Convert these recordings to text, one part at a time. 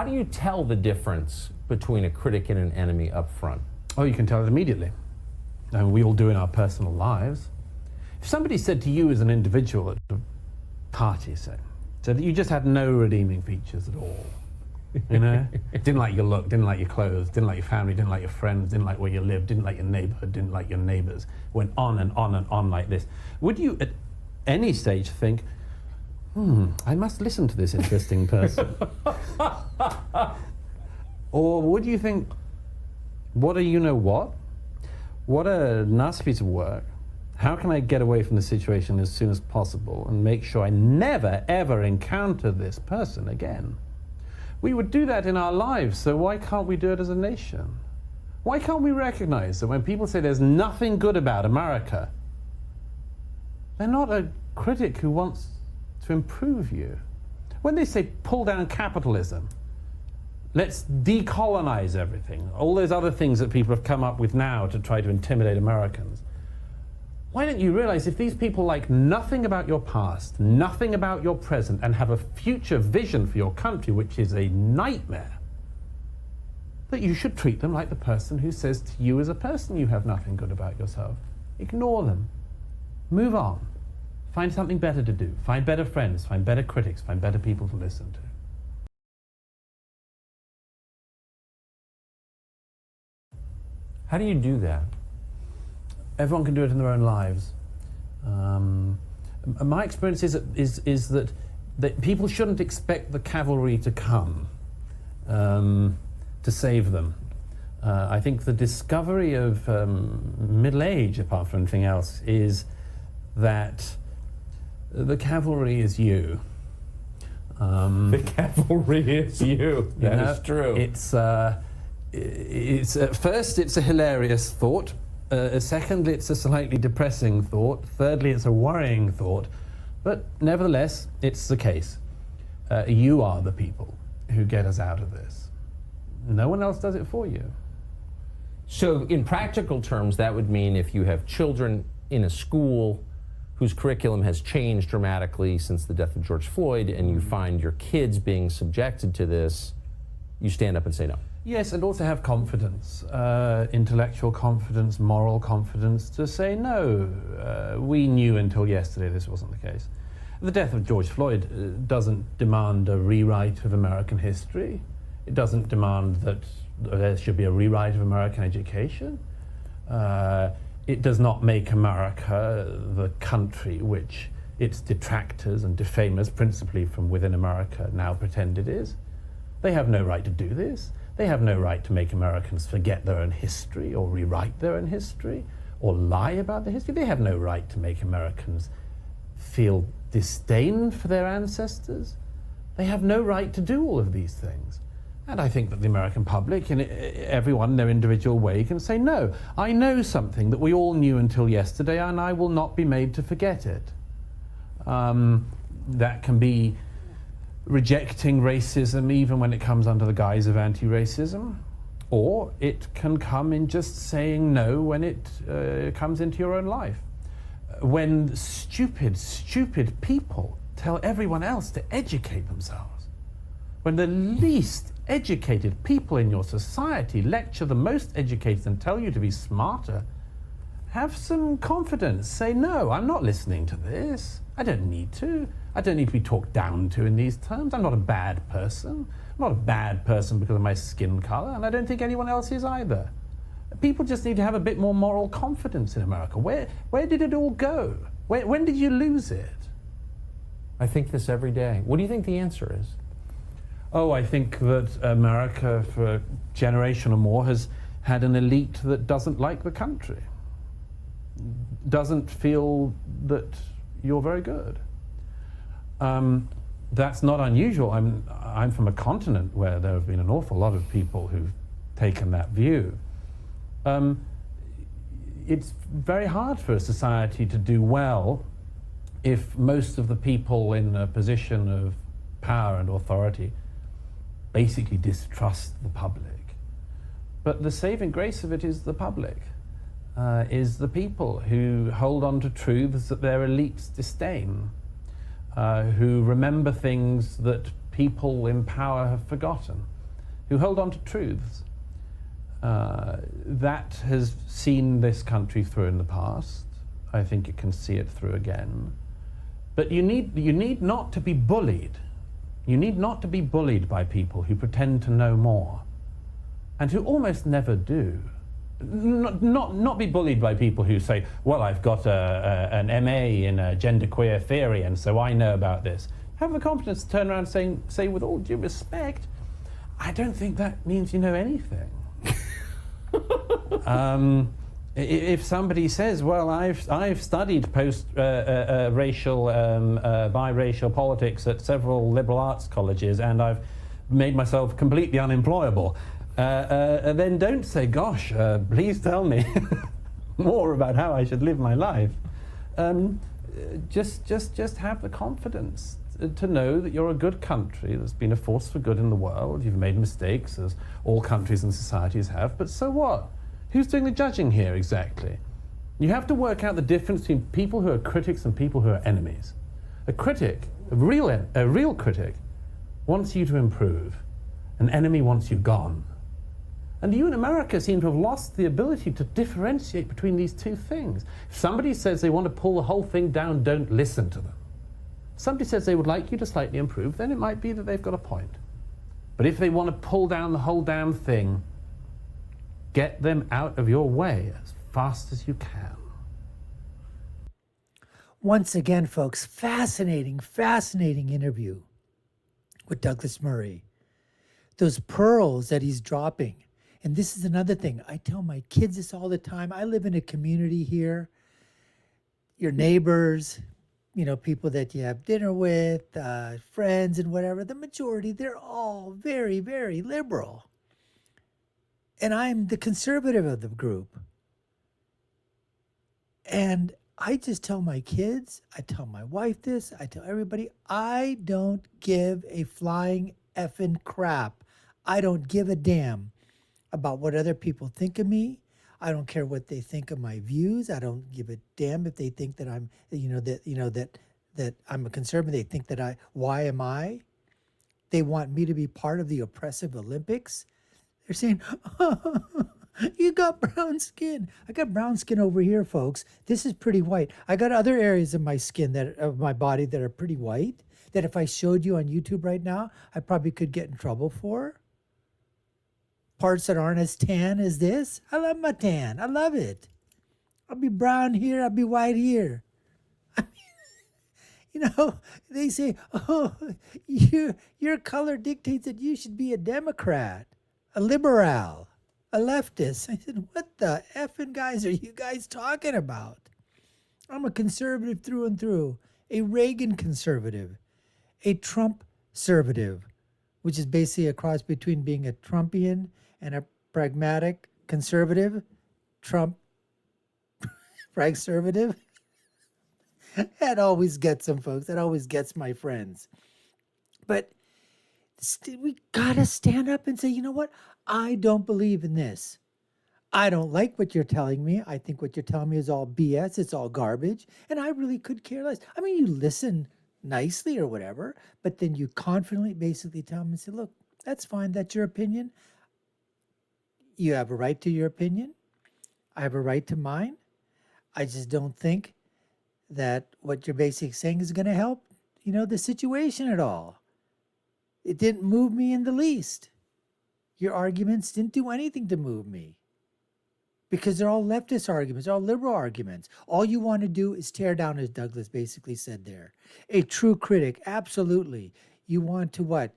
How do you tell the difference between a critic and an enemy up front? Oh, you can tell it immediately. And we all do in our personal lives. If somebody said to you as an individual at a party, say, said that you just had no redeeming features at all, you know, didn't like your look, didn't like your clothes, didn't like your family, didn't like your friends, didn't like where you lived, didn't like your neighborhood, didn't like your neighbors, went on and on and on like this, would you at any stage think, I must listen to this interesting person? Or would you think, what a you-know-what? What a nasty piece of work. How can I get away from the situation as soon as possible and make sure I never, ever encounter this person again? We would do that in our lives, so why can't we do it as a nation? Why can't we recognize that when people say there's nothing good about America, they're not a critic who wants to improve you? When they say pull down capitalism, let's decolonize everything, all those other things that people have come up with now to try to intimidate Americans, why don't you realize if these people like nothing about your past, nothing about your present, and have a future vision for your country, which is a nightmare, that you should treat them like the person who says to you as a person you have nothing good about yourself. Ignore them. Move on. Find something better to do. Find better friends. Find better critics. Find better people to listen to. How do you do that? Everyone can do it in their own lives. My experience is that people shouldn't expect the cavalry to come to save them. I think the discovery of middle age, apart from anything else, is that the cavalry is you. The cavalry is you. That is true. It's at first it's a hilarious thought. Secondly, it's a slightly depressing thought. Thirdly, it's a worrying thought. But nevertheless, it's the case. You are the people who get us out of this. No one else does it for you. So in practical terms, that would mean if you have children in a school whose curriculum has changed dramatically since the death of George Floyd, and you find your kids being subjected to this, you stand up and say no. Yes, and also have confidence, intellectual confidence, moral confidence, to say no. We knew until yesterday this wasn't the case. The death of George Floyd doesn't demand a rewrite of American history. It doesn't demand that there should be a rewrite of American education. It does not make America the country which its detractors and defamers, principally from within America, now pretend it is. They have no right to do this. They have no right to make Americans forget their own history or rewrite their own history or lie about their history. They have no right to make Americans feel disdain for their ancestors. They have no right to do all of these things. And I think that the American public, and everyone in their individual way, can say, no, I know something that we all knew until yesterday, and I will not be made to forget it. That can be rejecting racism even when it comes under the guise of anti-racism, or it can come in just saying no when it comes into your own life. When stupid people tell everyone else to educate themselves, when the least educated people in your society lecture the most educated and tell you to be smarter, have some confidence. Say, no, I'm not listening to this. I don't need to. I don't need to be talked down to in these terms. I'm not a bad person. I'm not a bad person because of my skin color, and I don't think anyone else is either. People just need to have a bit more moral confidence in America. Where did it all go? When did you lose it? I think this every day. What do you think the answer is? Oh, I think that America, for a generation or more, has had an elite that doesn't like the country, doesn't feel that you're very good. That's not unusual. I'm from a continent where there have been an awful lot of people who've taken that view. It's very hard for a society to do well if most of the people in a position of power and authority basically distrust the public. But the saving grace of it is the public, is the people who hold on to truths that their elites disdain, who remember things that people in power have forgotten, who hold on to truths. That has seen this country through in the past. I think it can see it through again. But you need not to be bullied. You need not to be bullied by people who pretend to know more, and who almost never do. Not be bullied by people who say, well, I've got an MA in genderqueer theory, and so I know about this. Have the confidence to turn around and say, with all due respect, I don't think that means you know anything. If somebody says, well, I've studied racial, biracial politics at several liberal arts colleges, and I've made myself completely unemployable, then don't say, gosh, please tell me more about how I should live my life. Just have the confidence to know that you're a good country that's been a force for good in the world. You've made mistakes, as all countries and societies have, but so what? Who's doing the judging here exactly? You have to work out the difference between people who are critics and people who are enemies. A critic, a real critic, wants you to improve. An enemy wants you gone. And you in America seem to have lost the ability to differentiate between these two things. If somebody says they want to pull the whole thing down, don't listen to them. If somebody says they would like you to slightly improve, then it might be that they've got a point. But if they want to pull down the whole damn thing, get them out of your way as fast as you can. Once again, folks, fascinating interview with Douglas Murray. Those pearls that he's dropping. And this is another thing. I tell my kids this all the time. I live in a community here. Your neighbors, people that you have dinner with, friends and whatever, the majority, they're all very, very liberal. And I'm the conservative of the group. And I just tell my kids, I tell my wife this, I tell everybody, I don't give a flying effing crap. I don't give a damn about what other people think of me. I don't care what they think of my views. I don't give a damn if they think that I'm, that I'm a conservative. They think that why am I? They want me to be part of the oppressive Olympics. They're saying, oh, you got brown skin. I got brown skin over here, folks. This is pretty white. I got other areas of my skin of my body that are pretty white, that if I showed you on YouTube right now, I probably could get in trouble for. Parts that aren't as tan as this. I love my tan. I love it. I'll be brown here. I'll be white here. I mean, they say, oh, your color dictates that you should be a Democrat, a liberal, a leftist. I said, what the effing guys are you guys talking about? I'm a conservative through and through, a Reagan conservative, a Trump conservative, which is basically a cross between being a Trumpian and a pragmatic conservative. Trump pragservative. That always gets them, folks. That always gets my friends. But we gotta stand up and say, you know what? I don't believe in this. I don't like what you're telling me. I think what you're telling me is all BS. It's all garbage. And I really could care less. I mean, you listen nicely or whatever, but then you confidently basically tell them and say, look, that's fine. That's your opinion. You have a right to your opinion. I have a right to mine. I just don't think that what you're basically saying is going to help, the situation at all. It didn't move me in the least. Your arguments didn't do anything to move me. Because they're all leftist arguments, they're all liberal arguments. All you want to do is tear down, as Douglas basically said there. A true critic, absolutely. You want to what?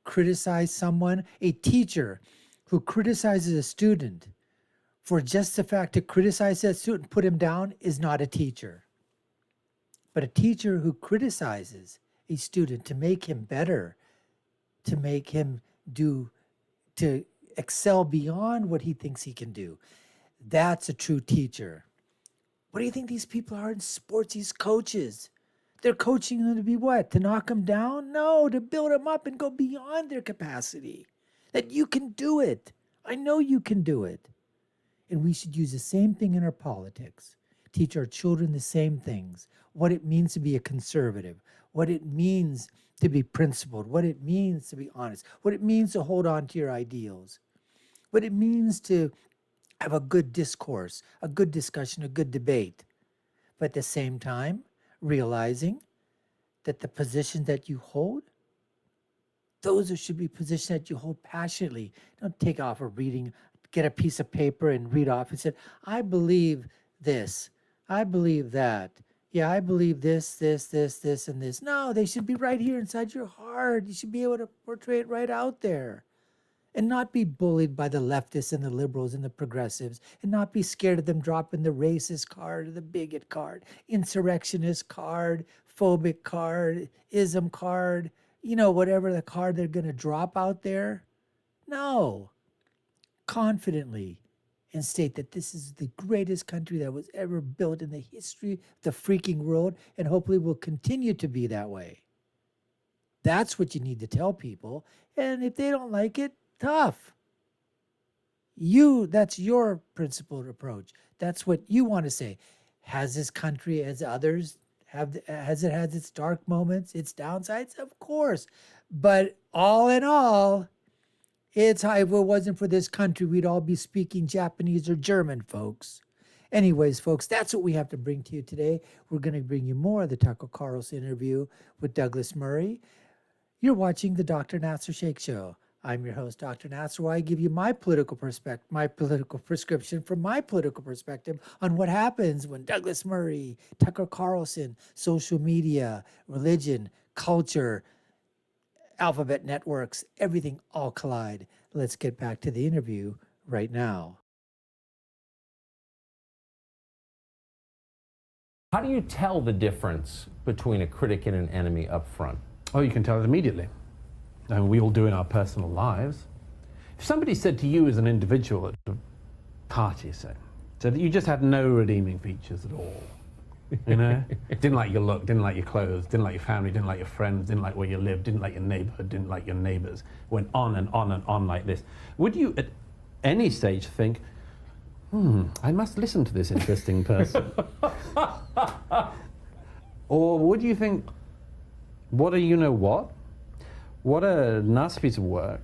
Criticize someone? A teacher who criticizes a student for just the fact to criticize that student, put him down, is not a teacher. But a teacher who criticizes a student to make him better, to make him to excel beyond what he thinks he can do, that's a true teacher. What do you think these people are in sports, these coaches? They're coaching them to be what? To knock them down? No, to build them up and go beyond their capacity. That you can do it. I know you can do it. And we should use the same thing in our politics. Teach our children the same things. What it means to be a conservative. what it means to be principled, what it means to be honest, what it means to hold on to your ideals, what it means to have a good discourse, a good discussion, a good debate. But at the same time, realizing that the position that you hold, those should be positions that you hold passionately. Don't take off a reading, get a piece of paper and read off and say, I believe this. I believe that. Yeah, I believe this, and this. No, they should be right here inside your heart. You should be able to portray it right out there and not be bullied by the leftists and the liberals and the progressives and not be scared of them dropping the racist card or the bigot card, insurrectionist card, phobic card, ism card, whatever the card they're going to drop out there. No. Confidently and state that this is the greatest country that was ever built in the history of the freaking world and hopefully will continue to be that way. That's what you need to tell people. And if they don't like it, tough. That's your principled approach. That's what you want to say. Has this country, as others, has it had its dark moments, its downsides? Of course. But all in all, if it wasn't for this country, we'd all be speaking Japanese or German, folks. Anyways, folks, that's what we have to bring to you today. We're going to bring you more of the Tucker Carlson interview with Douglas Murray. You're watching the Dr. Nasir Shaikh Show. I'm your host, Dr. Nasir, where I give you my political prescription from my political perspective on what happens when Douglas Murray, Tucker Carlson, social media, religion, culture, alphabet networks, everything all collide. Let's get back to the interview right now. How do you tell the difference between a critic and an enemy up front? Oh, you can tell it immediately. And we all do in our personal lives. If somebody said to you as an individual at a party, said that you just had no redeeming features at all, didn't like your look, didn't like your clothes, didn't like your family, didn't like your friends, didn't like where you lived, didn't like your neighborhood, didn't like your neighbors, went on and on and on like this, would you at any stage think, I must listen to this interesting person? Or would you think, what a nasty piece of work.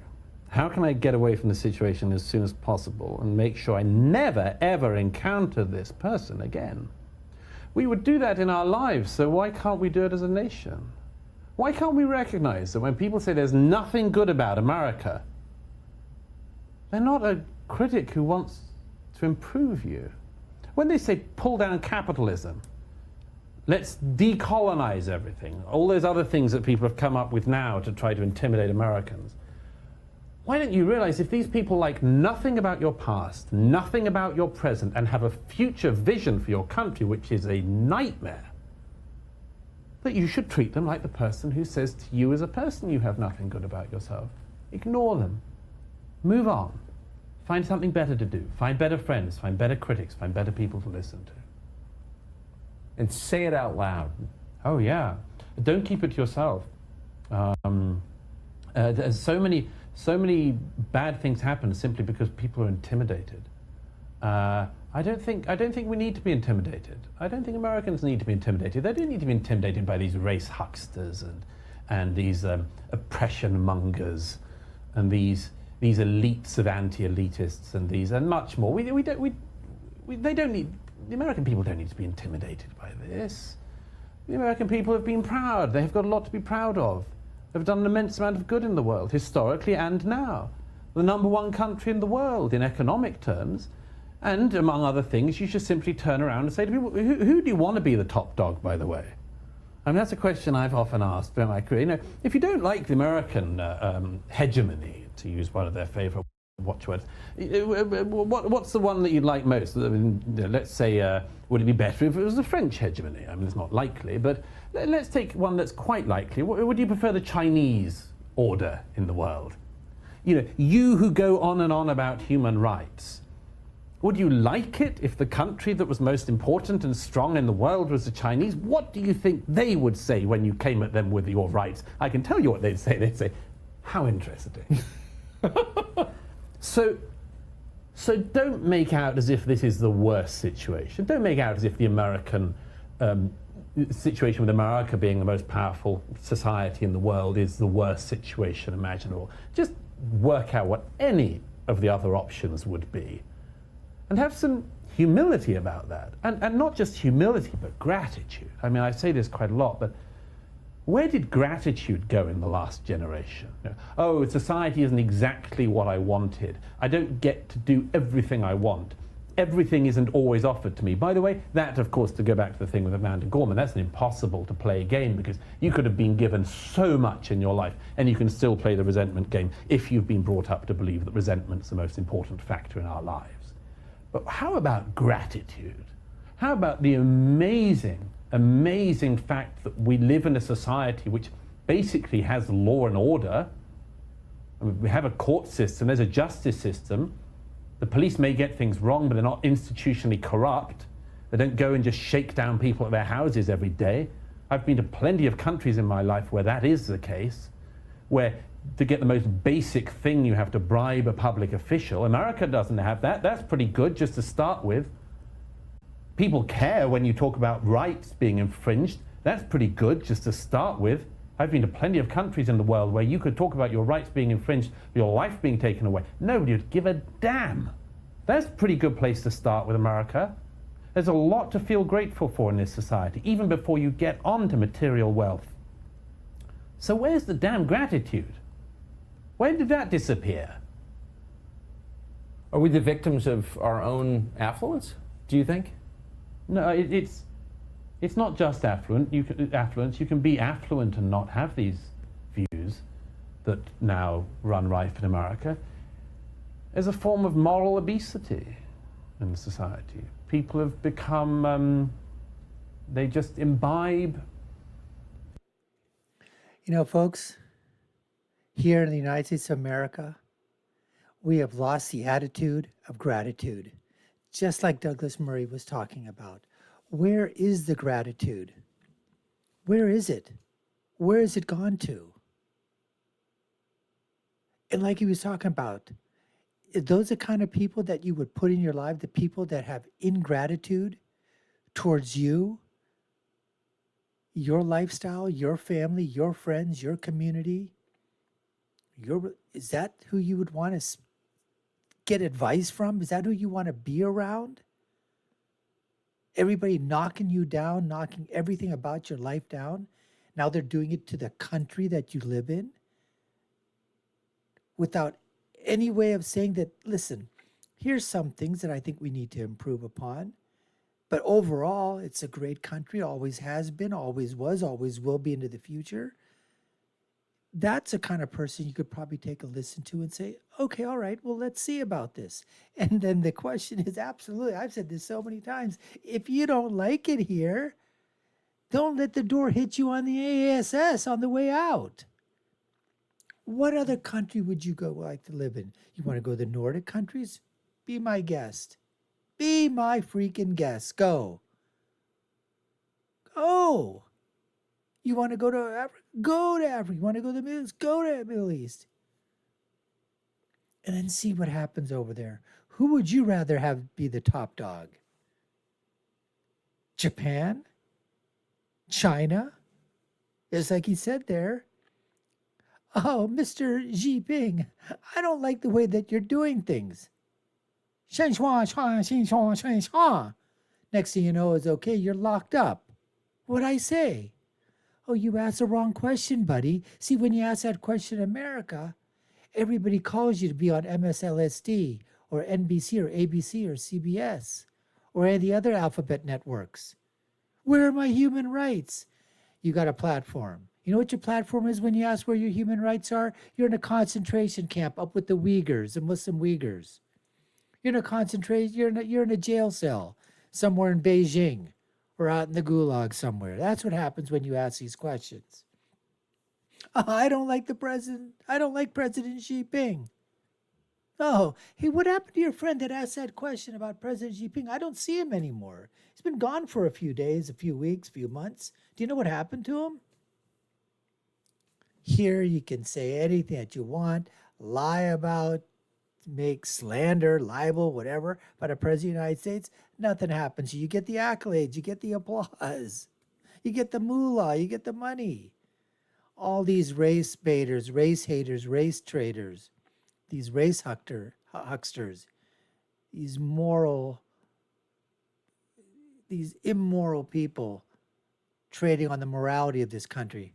How can I get away from the situation as soon as possible and make sure I never, ever encounter this person again? We would do that in our lives, so why can't we do it as a nation? Why can't we recognize that when people say there's nothing good about America, they're not a critic who wants to improve you? When they say pull down capitalism, let's decolonize everything, all those other things that people have come up with now to try to intimidate Americans. Why don't you realize if these people like nothing about your past, nothing about your present, and have a future vision for your country, which is a nightmare, that you should treat them like the person who says to you as a person you have nothing good about yourself. Ignore them. Move on. Find something better to do. Find better friends. Find better critics. Find better people to listen to. And say it out loud. Oh, yeah. Don't keep it to yourself. There's so many bad things happen simply because people are intimidated. I don't think we need to be intimidated. I don't think Americans need to be intimidated. They don't need to be intimidated by these race hucksters and these oppression mongers and these elites of anti-elitists and much more. The American people don't need to be intimidated by this. The American people have been proud. They have got a lot to be proud of. They've done an immense amount of good in the world, historically and now. The #1 country in the world in economic terms. And among other things, you should simply turn around and say to people, who do you want to be the top dog, by the way? I mean, that's a question I've often asked in my career. If you don't like the American hegemony, to use one of their favorite watchwords, what's the one that you'd like most? I mean, let's say, would it be better if it was the French hegemony? I mean, it's not likely, but let's take one that's quite likely. Would you prefer the Chinese order in the world? You who go on and on about human rights, would you like it if the country that was most important and strong in the world was the Chinese? What do you think they would say when you came at them with your rights? I can tell you what they'd say. They'd say, how interesting. So don't make out as if this is the worst situation. Don't make out as if the American situation with America being the most powerful society in the world is the worst situation imaginable. Just work out what any of the other options would be and have some humility about that. And not just humility, but gratitude. I mean, I say this quite a lot, but where did gratitude go in the last generation? Oh, society isn't exactly what I wanted. I don't get to do everything I want. Everything isn't always offered to me. By the way, that, of course, to go back to the thing with Amanda Gorman, that's an impossible to play game, because you could have been given so much in your life and you can still play the resentment game if you've been brought up to believe that resentment's the most important factor in our lives. But how about gratitude? How about the amazing, amazing fact that we live in a society which basically has law and order? I mean, we have a court system, there's a justice system. The police may get things wrong, but they're not institutionally corrupt. They don't go and just shake down people at their houses every day. I've been to plenty of countries in my life where that is the case, where to get the most basic thing you have to bribe a public official. America doesn't have that. That's pretty good just to start with. People care when you talk about rights being infringed. That's pretty good just to start with. I've been to plenty of countries in the world where you could talk about your rights being infringed, your life being taken away. Nobody would give a damn. That's a pretty good place to start with America. There's a lot to feel grateful for in this society, even before you get on to material wealth. So where's the damn gratitude? Where did that disappear? Are we the victims of our own affluence, do you think? No, it's not just affluence. You can be affluent and not have these views that now run rife in America. There's a form of moral obesity in society. People have become, they just imbibe. You know, folks, here in the United States of America, we have lost the attitude of gratitude, just like Douglas Murray was talking about. Where is the gratitude? Where is it? Where has it gone to? And like he was talking about, those are the kind of people that you would put in your life, the people that have ingratitude towards you, your lifestyle, your family, your friends, your community. Is that who you would want to get advice from? Is that who you want to be around? Everybody knocking you down, knocking everything about your life down. Now they're doing it to the country that you live in without any way of saying that, listen, here's some things that I think we need to improve upon. But overall, it's a great country, always has been, always was, always will be into the future. That's a kind of person you could probably take a listen to and say, okay, all right, well, let's see about this. And then the question is absolutely, I've said this so many times, if you don't like it here, don't let the door hit you on the ASS on the way out. What other country would you like to live in? You want to go to the Nordic countries? Be my guest. Be my freaking guest. Go. Go. You want to go to Africa? Go to Africa. You want to go to the Middle East? Go to the Middle East. And then see what happens over there. Who would you rather have be the top dog? Japan? China? Just like he said there. Oh, Mr. Xi Jinping, I don't like the way that you're doing things. Next thing you know is, okay, you're locked up. What'd I say? Oh, you asked the wrong question, buddy. See, when you ask that question in America, everybody calls you to be on MSLSD or NBC or ABC or CBS or any of the other alphabet networks. Where are my human rights? You got a platform. You know what your platform is when you ask where your human rights are? You're in a concentration camp up with the Uyghurs, the Muslim Uyghurs. You're in a concentration, you're in a jail cell somewhere in Beijing or out in the gulag somewhere. That's what happens when you ask these questions. I don't like the president. I don't like President Xi Jinping. Oh, hey, what happened to your friend that asked that question about President Xi Jinping? I don't see him anymore. He's been gone for a few days, a few weeks, a few months. Do you know what happened to him? Here you can say anything that you want, lie about, make slander, libel, whatever, about a president of the United States. Nothing happens. You get the accolades, you get the applause. You get the moolah, you get the money. All these race baiters, race haters, race traders, these race hucksters, these immoral people trading on the morality of this country.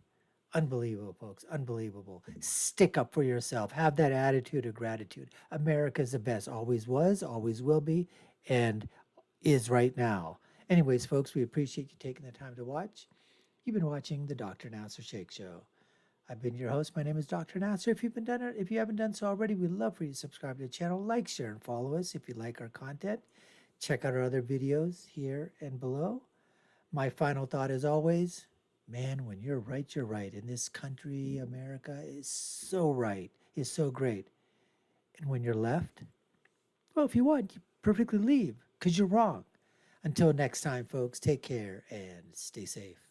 Unbelievable, folks. Unbelievable. Stick up for yourself. Have that attitude of gratitude. America's the best. Always was, always will be, and is right now. Anyways, folks, we appreciate you taking the time to watch. You've been watching the Dr. Nasir Shaikh Show. I've been your host. My name is Dr. Nasir. If you haven't done so already, we'd love for you to subscribe to the channel, like, share, and follow us if you like our content. Check out our other videos here and below. My final thought is always, man, when you're right, you're right. And this country, America, is so right, is so great. And when you're left, well, if you want, you perfectly leave because you're wrong. Until next time, folks, take care and stay safe.